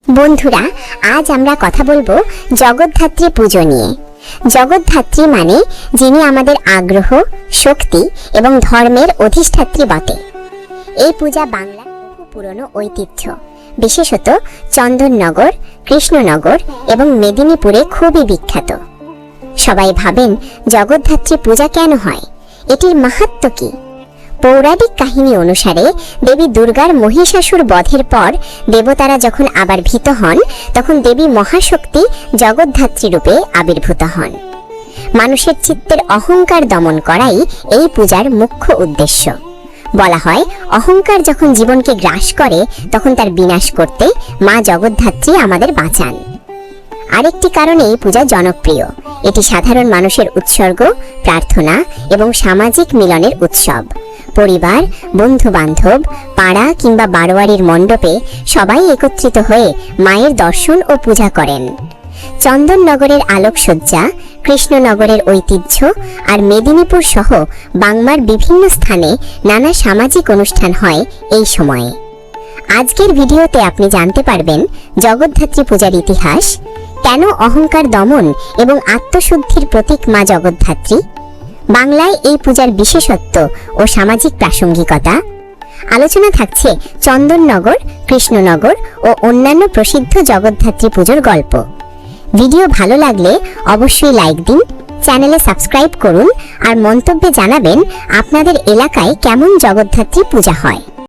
বন্ধুরা, আজ আমরা কথা বলবো জগদ্ধাত্রী পুজো নিয়ে। জগদ্ধাত্রী মানে যিনি আমাদের আগ্রহ, শক্তি এবং ধর্মের অধিষ্ঠাত্রী বটে। এই পূজা বাংলার বহু পুরনো ঐতিহ্য, বিশেষত চন্দননগর, কৃষ্ণনগর এবং মেদিনীপুরে খুবই বিখ্যাত। সবাই ভাবেন জগদ্ধাত্রী পূজা কেন হয়, এটির মাহাত্ম্য কি? পৌরাণিক কাহিনী অনুসারে দেবী দুর্গার মহিষাসুর বধের পর দেবতারা যখন আবার ভীত হন, তখন দেবী মহাশক্তি জগদ্ধাত্রী রূপে আবির্ভূত হন। মানুষের চিত্তের অহংকার দমন করাই এই পূজার মুখ্য উদ্দেশ্য। বলা হয়, অহংকার যখন জীবনকে গ্রাস করে, তখন তার বিনাশ করতে মা জগদ্ধাত্রী আমাদের বাঁচান। আরেকটি কারণে এই পূজা জনপ্রিয়। এটি সাধারণ মানুষের উৎসর্গ, প্রার্থনা এবং সামাজিক মিলনের উৎসব। পরিবার, বন্ধু বান্ধব, পাড়া কিংবা বারোয়ারির মণ্ডপে সবাই একত্রিত হয়ে মায়ের দর্শন ও পূজা করেন। চন্দননগরের আলোকসজ্জা, কৃষ্ণনগরের ঐতিহ্য আর মেদিনীপুর সহ বাংলার বিভিন্ন স্থানে নানা সামাজিক অনুষ্ঠান হয় এই সময়ে। আজকের ভিডিওতে আপনি জানতে পারবেন জগদ্ধাত্রী পূজার ইতিহাস, কেন অহংকার দমন এবং আত্মশুদ্ধির প্রতীক মা জগদ্ধাত্রী, বাংলায় এই পূজার বিশেষত্ব ও সামাজিক প্রাসঙ্গিকতা। আলোচনা থাকছে চন্দননগর, কৃষ্ণনগর ও অন্যান্য প্রসিদ্ধ জগদ্ধাত্রী পুজোর গল্প। ভিডিও ভালো লাগলে অবশ্যই লাইক দিন, চ্যানেলে সাবস্ক্রাইব করুন আর মন্তব্যে জানাবেন আপনাদের এলাকায় কেমন জগদ্ধাত্রী পূজা হয়।